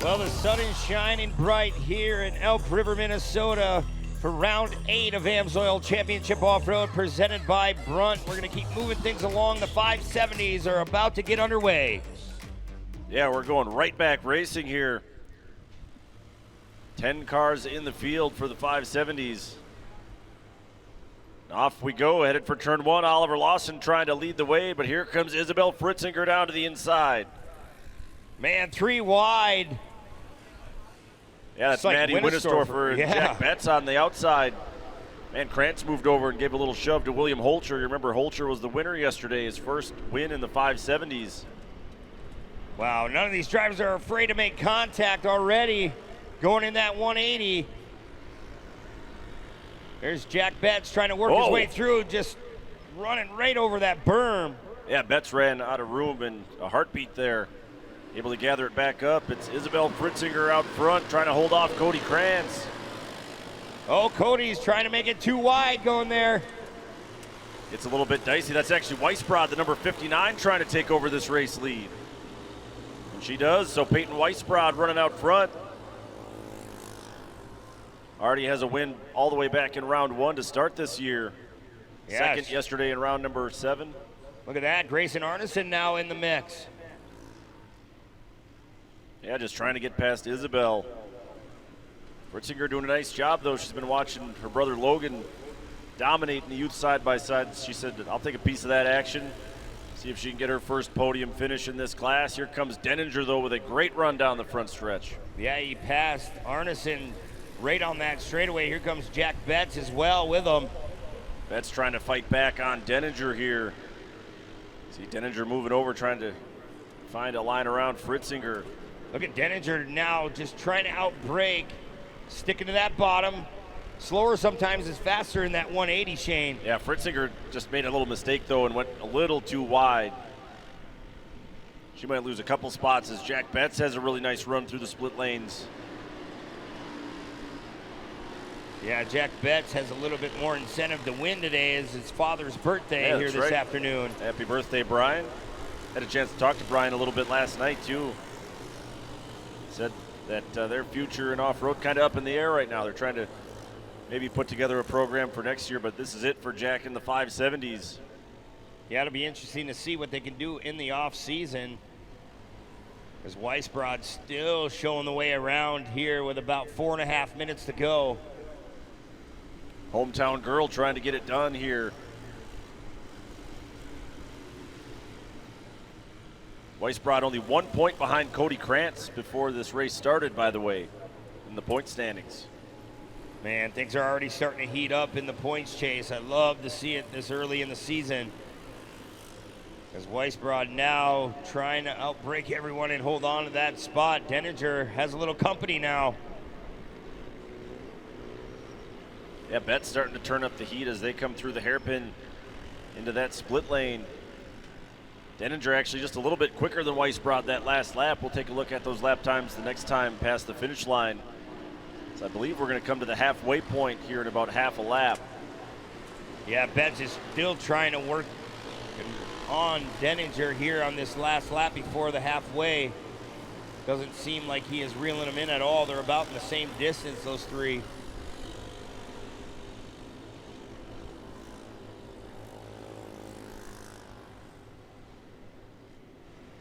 Well, the sun is shining bright here in Elk River, Minnesota for round 8 of AMSOIL Championship Off-Road presented by Brunt. We're going to keep moving things along. The 570s are about to get underway. Yeah, we're going right back racing here. 10 cars in the field for the 570s. Off we go, headed for turn 1. Oliver Lawson trying to lead the way, but here comes Isabel Fritzinger down to the inside. Man, 3 wide. Yeah, that's like Maddie Winnestorfer and Jack Betts on the outside. Man, Krantz moved over and gave a little shove to William Holcher. You remember Holcher was the winner yesterday, his first win in the 570s. Wow, none of these drivers are afraid to make contact already. Going in that 180. There's Jack Betts trying to work his way through, just running right over that berm. Yeah, Betts ran out of room and a heartbeat there. Able to gather it back up. It's Isabel Fritzinger out front trying to hold off Cody Krantz. Oh, Cody's trying to make it too wide going there. It's a little bit dicey. That's actually Weisbrod, the number 59, trying to take over this race lead. And she does, so Peyton Weisbrod running out front. Already has a win all the way back in round 1 to start this year. Yes. Second yesterday in round number 7. Look at that, Grayson Arneson now in the mix. Yeah, just trying to get past Isabel. Fritzinger doing a nice job, though. She's been watching her brother Logan dominate in the youth side-by-side. She said, I'll take a piece of that action, see if she can get her first podium finish in this class. Here comes Denninger, though, with a great run down the front stretch. Yeah, he passed Arneson right on that straightaway. Here comes Jack Betts as well with him. Betts trying to fight back on Denninger here. See Denninger moving over, trying to find a line around Fritzinger. Look at Denninger now just trying to outbrake, sticking to that bottom. Slower sometimes is faster in that 180, Shane. Yeah, Fritzinger just made a little mistake, though, and went a little too wide. She might lose a couple spots as Jack Betts has a really nice run through the split lanes. Yeah, Jack Betts has a little bit more incentive to win today as his father's birthday here this afternoon. Happy birthday, Brian. Had a chance to talk to Brian a little bit last night, too. Said that their future in off-road kind of up in the air right now. They're trying to maybe put together a program for next year, but this is it for Jack in the 570s. Yeah, it'll be interesting to see what they can do in the off-season. As Weisbrod still showing the way around here with about 4.5 minutes to go. Hometown girl trying to get it done here. Weisbrod only 1 point behind Cody Krantz before this race started, by the way, in the point standings. Man, things are already starting to heat up in the points chase. I love to see it this early in the season. As Weisbrod now trying to outbreak everyone and hold on to that spot. Denninger has a little company now. Yeah, Betts starting to turn up the heat as they come through the hairpin into that split lane. Denninger actually just a little bit quicker than Weisbrod that last lap. We'll take a look at those lap times the next time past the finish line. So I believe we're going to come to the halfway point here in about half a lap. Yeah, Betts is still trying to work on Denninger here on this last lap before the halfway. Doesn't seem like he is reeling him in at all. They're about in the same distance, those three.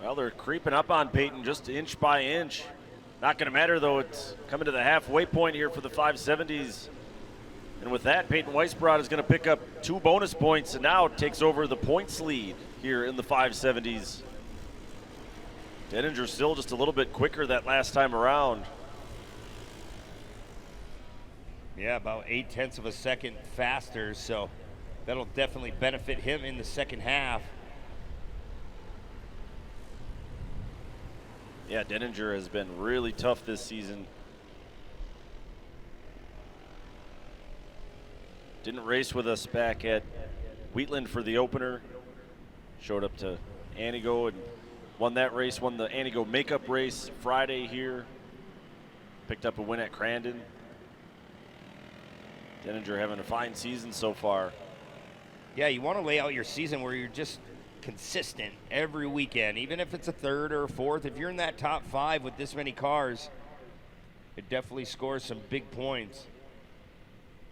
Well, they're creeping up on Peyton just inch by inch. Not going to matter, though. It's coming to the halfway point here for the 570s. And with that, Peyton Weisbrod is going to pick up 2 bonus points and now takes over the points lead here in the 570s. Denninger still just a little bit quicker that last time around. Yeah, about 0.8 of a second faster, so that'll definitely benefit him in the second half. Yeah, Denninger has been really tough this season. Didn't race with us back at Wheatland for the opener. Showed up to Anigo and won that race, won the Anigo makeup race Friday here. Picked up a win at Crandon. Denninger having a fine season so far. Yeah, you want to lay out your season where you're just consistent every weekend, even if it's a third or a fourth. If you're in that top 5 with this many cars, it definitely scores some big points.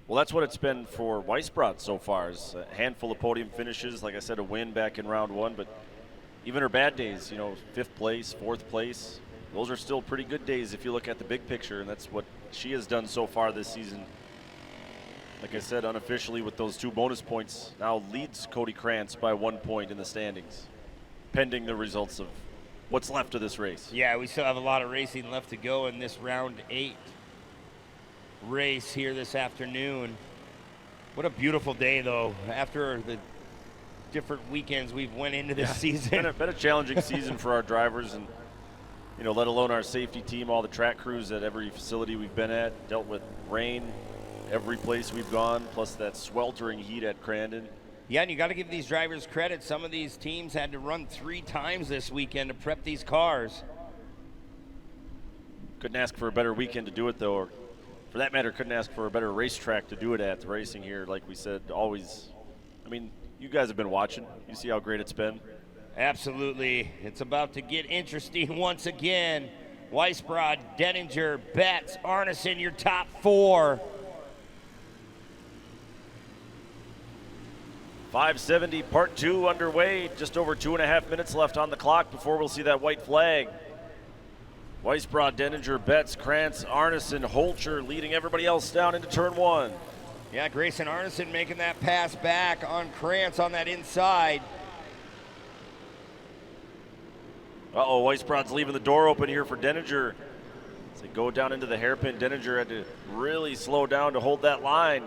Well, that's what it's been for Weisbrod so far, is a handful of podium finishes. Like I said, a win back in round 1, but even her bad days, 5th place, 4th place, those are still pretty good days if you look at the big picture, and that's what she has done so far this season. Like I said, unofficially with those 2 bonus points, now leads Cody Krantz by 1 point in the standings, pending the results of what's left of this race. Yeah, we still have a lot of racing left to go in this round 8 race here this afternoon. What a beautiful day, though, after the different weekends we've went into this season. Been a challenging season for our drivers, and let alone our safety team, all the track crews at every facility we've been at, dealt with rain every place we've gone, plus that sweltering heat at Crandon. Yeah, and you got to give these drivers credit. Some of these teams had to run 3 times this weekend to prep these cars. Couldn't ask for a better weekend to do it, though, or for that matter, couldn't ask for a better racetrack to do it at. The racing here, like we said, always, you guys have been watching. You see how great it's been. Absolutely. It's about to get interesting once again. Weisbrod, Denninger, Betts, Arneson, your top 4. 570, part 2 underway. Just over 2.5 minutes left on the clock before we'll see that white flag. Weisbrod, Denninger, Betts, Krantz, Arneson, Holcher leading everybody else down into turn 1. Yeah, Grayson Arneson making that pass back on Krantz on that inside. Uh-oh, Weisbrod's leaving the door open here for Denninger. As they go down into the hairpin, Denninger had to really slow down to hold that line.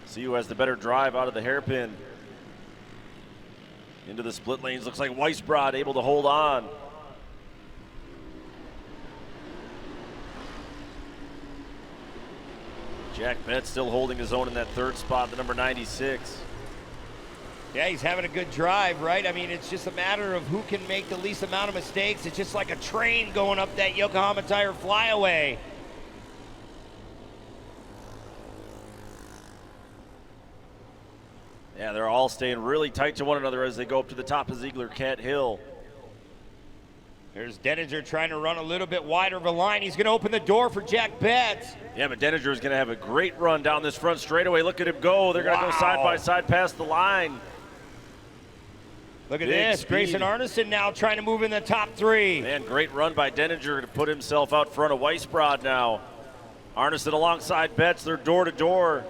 See who has the better drive out of the hairpin. Into the split lanes, looks like Weisbrod able to hold on. Jack Betts still holding his own in that 3rd spot, the number 96. Yeah, he's having a good drive, right? It's just a matter of who can make the least amount of mistakes. It's just like a train going up that Yokohama Tire flyaway. Yeah, they're all staying really tight to one another as they go up to the top of Ziegler Cat Hill. There's Denninger trying to run a little bit wider of a line. He's going to open the door for Jack Betts. Yeah, but Denninger is going to have a great run down this front straightaway. Look at him go. They're going to go side by side past the line. Look at this. Speed. Grayson Arneson now trying to move in the top 3. Man, great run by Denninger to put himself out front of Weisbrod now. Arneson alongside Betts. They're door to door.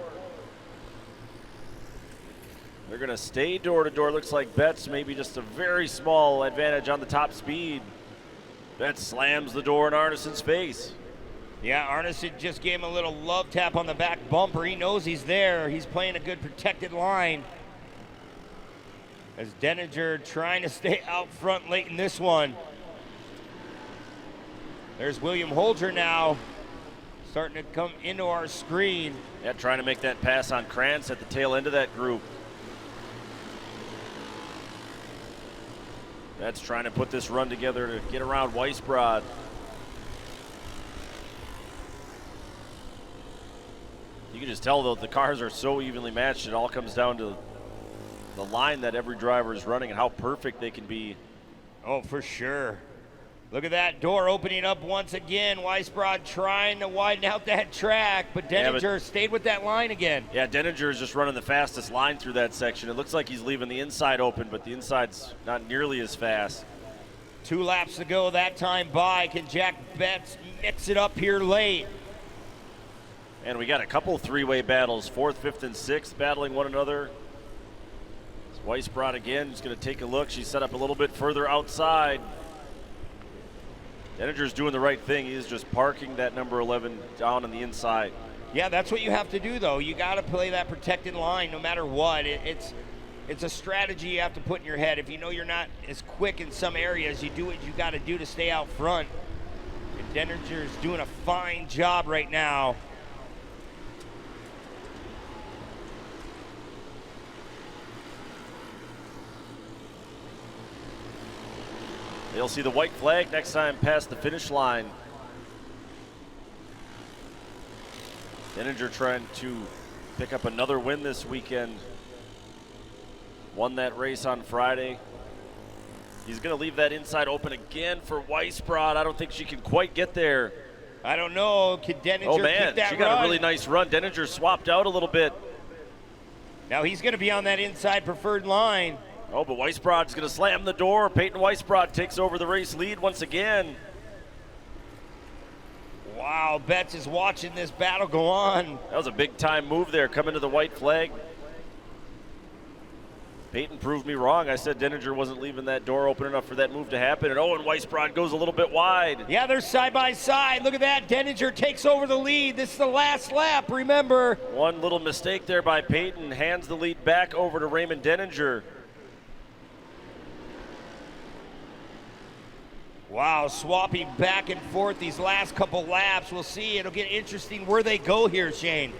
They're going to stay door to door. Looks like Betts maybe just a very small advantage on the top speed. Betts slams the door in Arneson's face. Yeah, Arneson just gave him a little love tap on the back bumper. He knows he's there. He's playing a good protected line. As Denninger trying to stay out front late in this one. There's William Holger now starting to come into our screen. Yeah, trying to make that pass on Krantz at the tail end of that group. That's trying to put this run together to get around Weisbrod. You can just tell, though, the cars are so evenly matched. It all comes down to the line that every driver is running and how perfect they can be. Oh, for sure. Look at that door opening up once again. Weisbrod trying to widen out that track, but Denninger stayed with that line again. Yeah, Denninger is just running the fastest line through that section. It looks like he's leaving the inside open, but the inside's not nearly as fast. 2 laps to go that time by. Can Jack Betts mix it up here late? And we got a couple 3-way battles, 4th, 5th, and 6th battling one another. Weisbrod again, just going to take a look. She's set up a little bit further outside. Denninger's doing the right thing. He's just parking that number 11 down on the inside. Yeah, that's what you have to do, though. You got to play that protected line no matter what. It's a strategy you have to put in your head. If you know you're not as quick in some areas, you do what you got to do to stay out front. And Denninger's doing a fine job right now. They'll see the white flag next time past the finish line. Denninger trying to pick up another win this weekend. Won that race on Friday. He's going to leave that inside open again for Weisbrod. I don't think she can quite get there. I don't know. Can Denninger Oh, man, keep that she got run? a really nice run. Denninger swapped out a little bit. Now he's going to be on that inside preferred line. Oh, but Weisbrod's going to slam the door. Peyton Weisbrod takes over the race lead once again. Wow, Betts is watching this battle go on. That was a big-time move there, coming to the white flag. Peyton proved me wrong. I said Denninger wasn't leaving that door open enough for that move to happen. And Owen Weisbrod goes a little bit wide. Yeah, they're side by side. Look at that. Denninger takes over the lead. This is the last lap, remember. One little mistake there by Peyton. Hands the lead back over to Raymond Denninger. Wow, swapping back and forth these last couple laps. We'll see. It'll get interesting where they go here, Shane.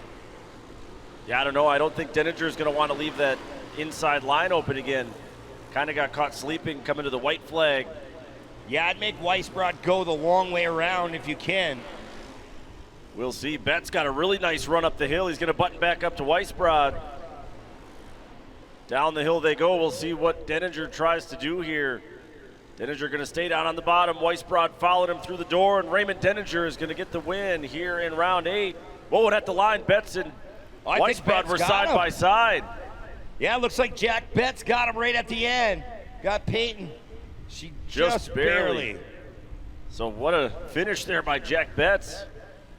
Yeah, I don't know. I don't think Denninger is going to want to leave that inside line open again. Kind of got caught sleeping coming to the white flag. Yeah, I'd make Weisbrod go the long way around if you can. We'll see. Betts got a really nice run up the hill. He's going to button back up to Weisbrod. Down the hill they go. We'll see what Denninger tries to do here. Denninger going to stay down on the bottom. Weisbrod followed him through the door, and Raymond Denninger is going to get the win here in round 8. Whoa, and at the line, Betts and Weisbrod were side by side. Yeah, looks like Jack Betts got him right at the end. Got Peyton. She just barely. So what a finish there by Jack Betts.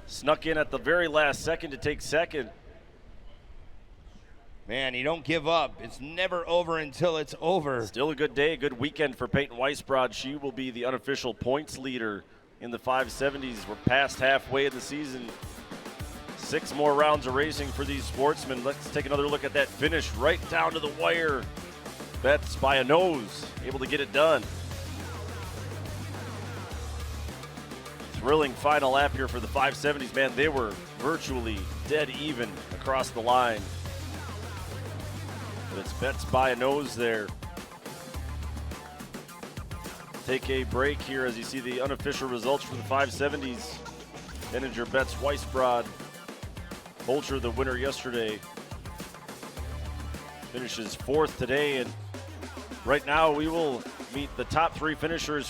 Snuck in at the very last second to take second. Man, you don't give up. It's never over until it's over. Still a good day, a good weekend for Peyton Weisbrod. She will be the unofficial points leader in the 570s. We're past halfway of the season. 6 more rounds of racing for these sportsmen. Let's take another look at that finish right down to the wire. Betts by a nose, able to get it done. Thrilling final lap here for the 570s. Man, they were virtually dead even across the line. But it's Betts by a nose there. Take a break here as you see the unofficial results for the 570s. Denninger, Betts, Weisbrod. Bolcher, the winner yesterday, finishes 4th today. And right now we will meet the top 3 finishers